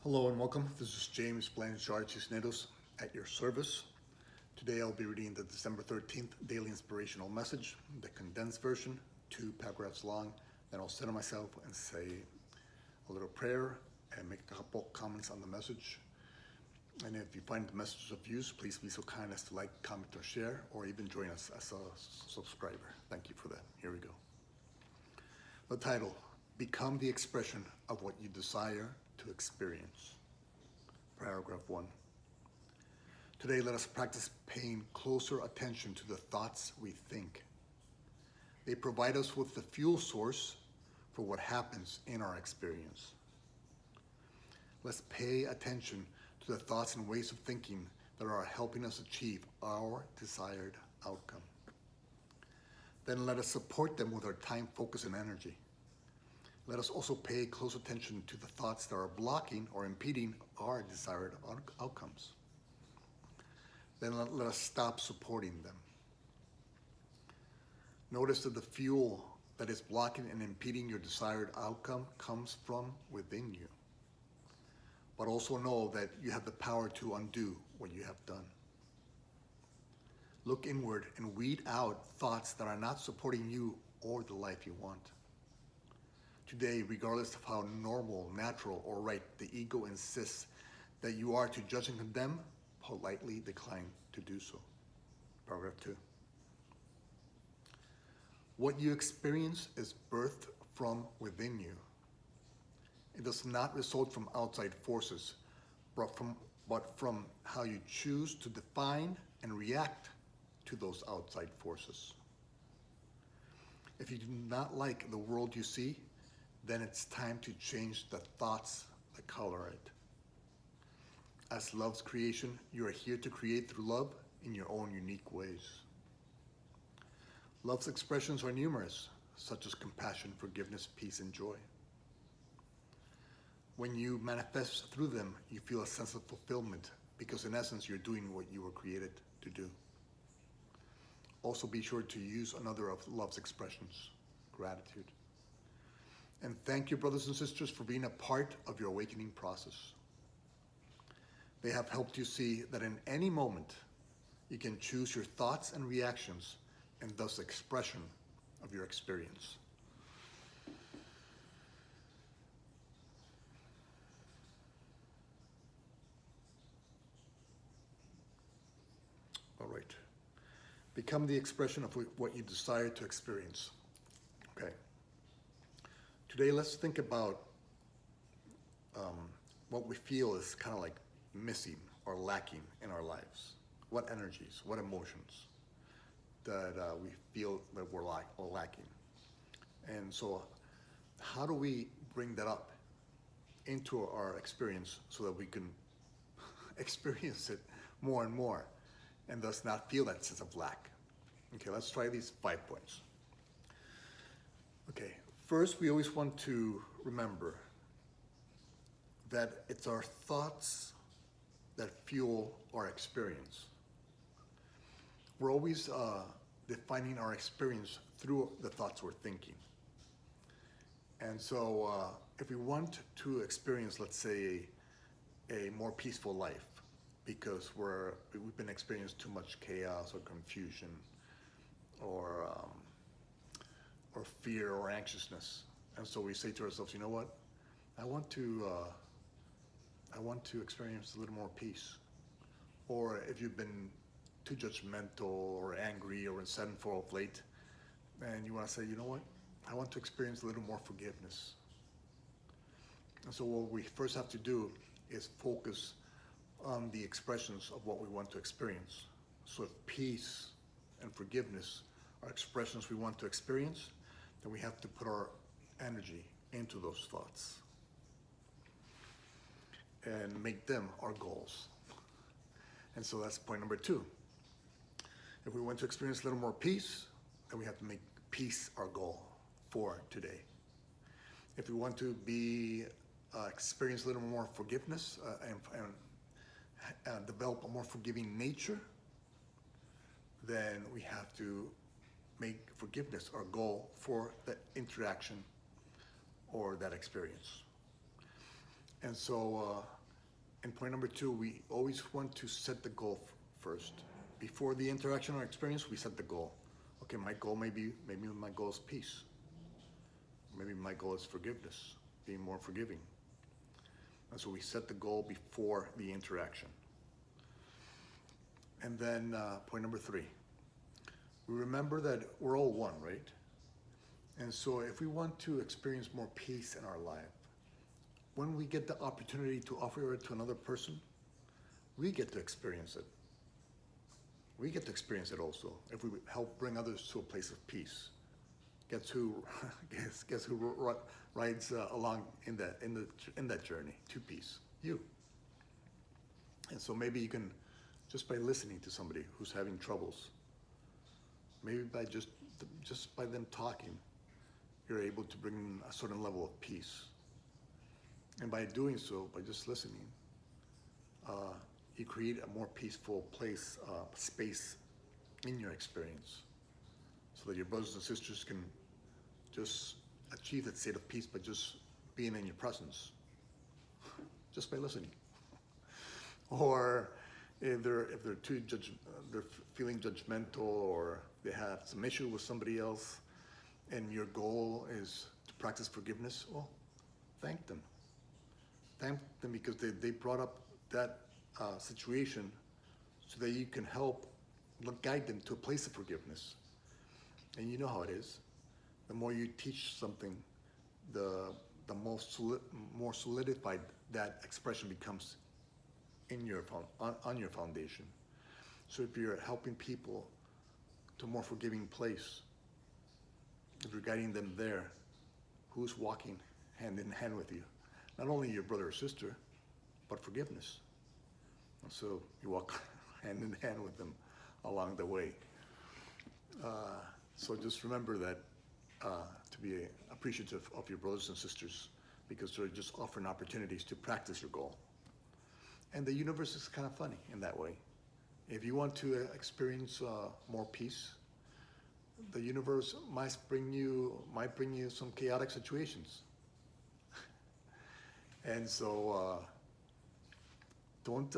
Hello and welcome. This is James Blanchard Cisneros at your service. Today I'll be reading the December 13th Daily Inspirational Message, the condensed version, 2 paragraphs long. Then I'll center myself and say a little prayer and make a couple comments on the message. And if you find the message of use, please be so kind as to like, comment, or share, or even join us as a subscriber. Thank you for that. Here we go. The title, Become the Expression of What You Desire to Experience. Paragraph 1. Today, let us practice paying closer attention to the thoughts we think. They provide us with the fuel source for what happens in our experience. Let's pay attention to the thoughts and ways of thinking that are helping us achieve our desired outcome. Then let us support them with our time, focus, and energy. Let us also pay close attention to the thoughts that are blocking or impeding our desired outcomes. Then let us stop supporting them. Notice that the fuel that is blocking and impeding your desired outcome comes from within you. But also know that you have the power to undo what you have done. Look inward and weed out thoughts that are not supporting you or the life you want. Today, regardless of how normal, natural, or right the ego insists that you are to judge and condemn, politely decline to do so. Paragraph 2. What you experience is birthed from within you. It does not result from outside forces, but from how you choose to define and react to those outside forces. If you do not like the world you see, then it's time to change the thoughts that color it. As love's creation, you are here to create through love in your own unique ways. Love's expressions are numerous, such as compassion, forgiveness, peace, and joy. When you manifest through them, you feel a sense of fulfillment because in essence, you're doing what you were created to do. Also be sure to use another of love's expressions, gratitude. And thank your brothers and sisters for being a part of your awakening process. They have helped you see that in any moment, you can choose your thoughts and reactions and thus expression of your experience. All right. Become the expression of what you desire to experience. Okay. Today, let's think about what we feel is kind of like missing or lacking in our lives. What energies, what emotions that we feel that we're lacking. And so how do we bring that up into our experience so that we can experience it more and more and thus not feel that sense of lack? Okay, let's try these 5 points. Okay. First, we always want to remember that it's our thoughts that fuel our experience. We're always defining our experience through the thoughts we're thinking. And so if we want to experience, let's say, a more peaceful life because we've been experiencing too much chaos or confusion or fear or anxiousness. And so we say to ourselves, you know what? I want to experience a little more peace. Or if you've been too judgmental or angry or resentful of late, and you want to say, you know what? I want to experience a little more forgiveness. And so what we first have to do is focus on the expressions of what we want to experience. So if peace and forgiveness are expressions we want to experience, then we have to put our energy into those thoughts and make them our goals. And so that's point number 2. If we want to experience a little more peace, then we have to make peace our goal for today. If we want to experience a little more forgiveness and develop a more forgiving nature, then we have to make forgiveness our goal for the interaction or that experience. And so And point number two, we always want to set the goal first. Before the interaction or experience, we set the goal. Okay, my goal maybe my goal is peace. Maybe my goal is forgiveness, being more forgiving. And so we set the goal before the interaction. And then point number three, we remember that we're all one, right? And so if we want to experience more peace in our life, when we get the opportunity to offer it to another person, we get to experience it. We get to experience it also if we help bring others to a place of peace. Guess who rides along in that journey to peace? You. And so maybe you can, just by listening to somebody who's having troubles, maybe by just by them talking, you're able to bring a certain level of peace. And by doing so, by just listening, you create a more peaceful place, space in your experience, so that your brothers and sisters can just achieve that state of peace by just being in your presence, just by listening. Or if they're feeling judgmental, or they have some issue with somebody else, and your goal is to practice forgiveness, well, thank them. Thank them because they brought up that situation so that you can help guide them to a place of forgiveness. And you know how it is. The more you teach something, the more solidified that expression becomes on your foundation. So if you're helping people to a more forgiving place, if you're guiding them there, who's walking hand in hand with you? Not only your brother or sister, but forgiveness. And so you walk hand in hand with them along the way. So just remember that to be appreciative of your brothers and sisters, because they're just offering opportunities to practice your goal. And the universe is kind of funny in that way. If you want to experience more peace, the universe might bring you some chaotic situations. And so don't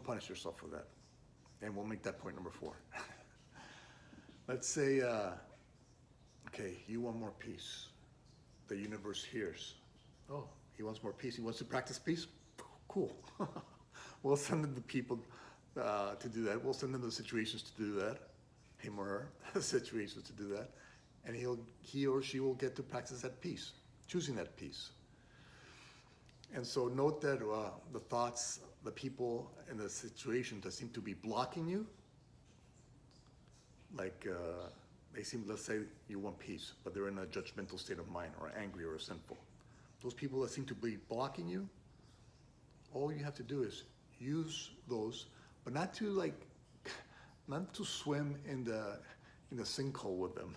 punish yourself for that. And we'll make that point number 4. Let's say, okay, you want more peace. The universe hears. Oh, he wants more peace. He wants to practice peace? Cool. We'll send in the people to do that. We'll send in the situations to do that. Him or her, situations to do that. And he or she will get to practice that peace, choosing that peace. And so note that the thoughts, the people, and the situation that seem to be blocking you, like they seem, let's say you want peace, but they're in a judgmental state of mind, or angry, or sinful. Those people that seem to be blocking you, all you have to do is use those, but not to swim in the sinkhole with them,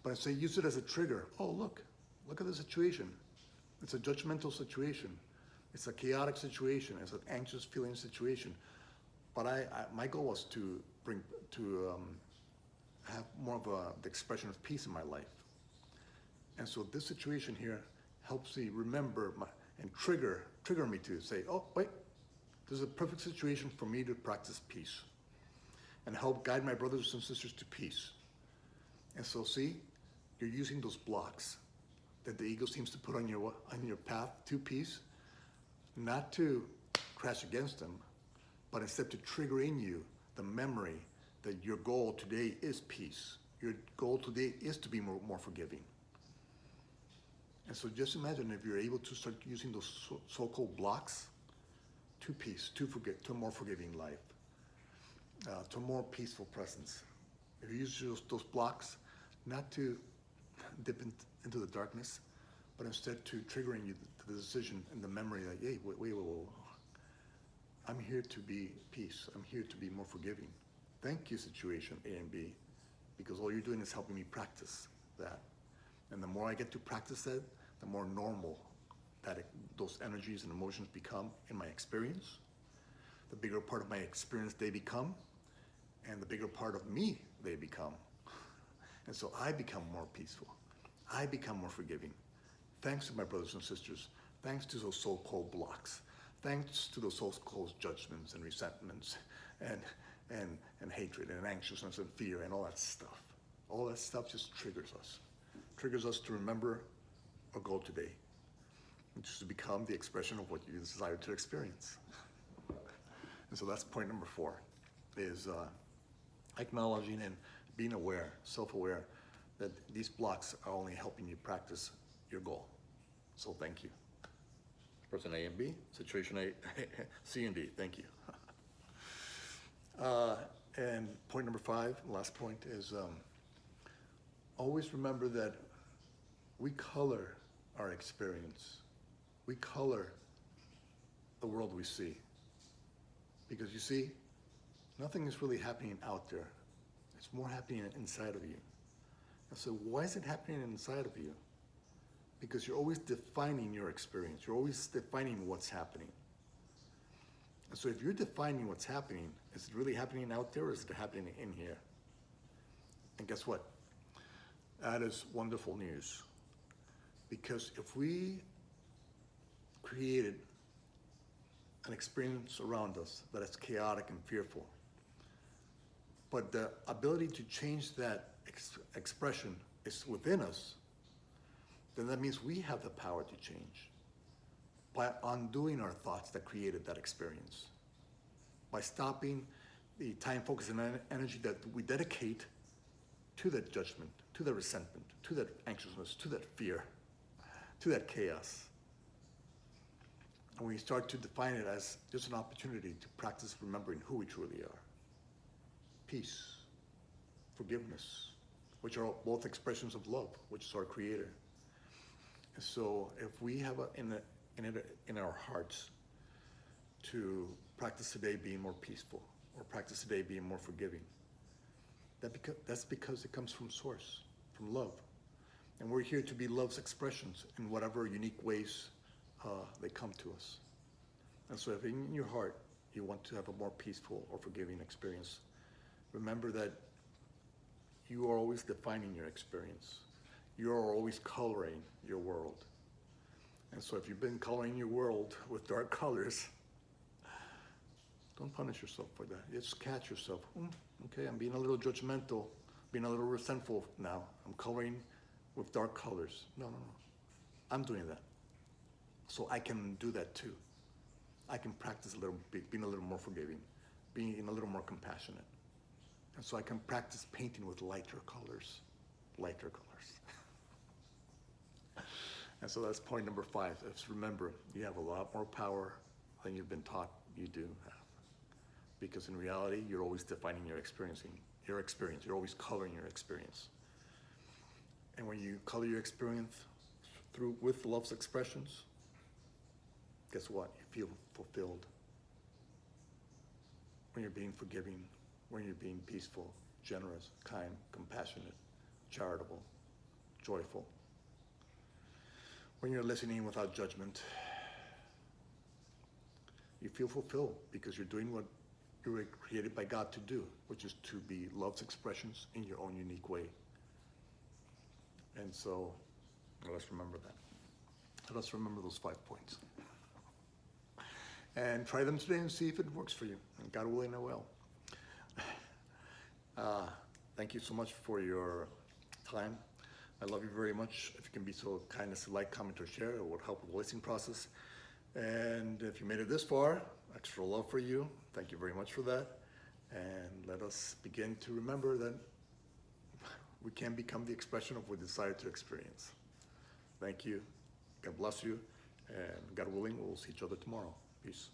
but I say use it as a trigger. Oh, look at the situation. It's a judgmental situation. It's a chaotic situation. It's an anxious feeling situation. But my goal was to have more of the expression of peace in my life. And so this situation here helps me remember and trigger me to say, oh, wait, this is a perfect situation for me to practice peace and help guide my brothers and sisters to peace. And so see, you're using those blocks that the ego seems to put on your path to peace, not to crash against them, but instead to trigger in you the memory that your goal today is peace. Your goal today is to be more forgiving. And so just imagine if you're able to start using those so-called blocks to peace, to a more forgiving life, to a more peaceful presence. If you use those blocks not to dip into the darkness, but instead to triggering you to the decision and the memory that, hey, wait, I'm here to be peace. I'm here to be more forgiving. Thank you, situation A and B, because all you're doing is helping me practice that. And the more I get to practice that, the more normal those energies and emotions become in my experience. The bigger part of my experience they become, and the bigger part of me they become. And so I become more peaceful. I become more forgiving. Thanks to my brothers and sisters. thanks to those so-called blocks, thanks to those so-called judgments and resentments and, and hatred and anxiousness and fear and all that stuff. All that stuff just triggers us to remember our goal today, which is to become the expression of what you desire to experience. And so that's point number 4, is acknowledging and being aware, self-aware, that these blocks are only helping you practice your goal. So thank you. Person A and B, situation A, C and D, thank you. And point number 5, last point, is always remember that we color our experience. We color the world we see. Because you see, nothing is really happening out there. It's more happening inside of you. And so why is it happening inside of you? Because you're always defining your experience. You're always defining what's happening. And so if you're defining what's happening, is it really happening out there or is it happening in here? And guess what? That is wonderful news. Because if we created an experience around us that is chaotic and fearful, but the ability to change that expression is within us, then that means we have the power to change by undoing our thoughts that created that experience, by stopping the time, focus, and energy that we dedicate to that judgment, to that resentment, to that anxiousness, to that fear, to that chaos. And we start to define it as just an opportunity to practice remembering who we truly are. Peace, forgiveness, which are both expressions of love, which is our Creator. And so if we have in our hearts to practice today being more peaceful, or practice today being more forgiving, that's because it comes from Source, from love. And we're here to be love's expressions in whatever unique ways they come to us. And so if in your heart you want to have a more peaceful or forgiving experience, remember that you are always defining your experience. You are always coloring your world. And so if you've been coloring your world with dark colors, don't punish yourself for that. Just catch yourself. Okay, I'm being a little judgmental, being a little resentful now. I'm coloring with dark colors. No. I'm doing that. So I can do that too. I can practice being a little more forgiving, being a little more compassionate. And so I can practice painting with lighter colors. And so that's point number 5. Is remember, you have a lot more power than you've been taught you do have. Because in reality, you're always defining your experience. You're always coloring your experience. And when you color your experience with love's expressions, guess what? You feel fulfilled. When you're being forgiving, when you're being peaceful, generous, kind, compassionate, charitable, joyful. When you're listening without judgment, you feel fulfilled because you're doing what you were created by God to do, which is to be love's expressions in your own unique way. And so, let's remember that. Let's remember those 5 points. And try them today and see if it works for you. And God willing, it will. Thank you so much for your time. I love you very much. If you can be so kind as to like, comment, or share, it would help with the listening process. And if you made it this far, extra love for you. Thank you very much for that. And let us begin to remember that we can become the expression of what we desire to experience. Thank you. God bless you. And God willing, we'll see each other tomorrow. Peace.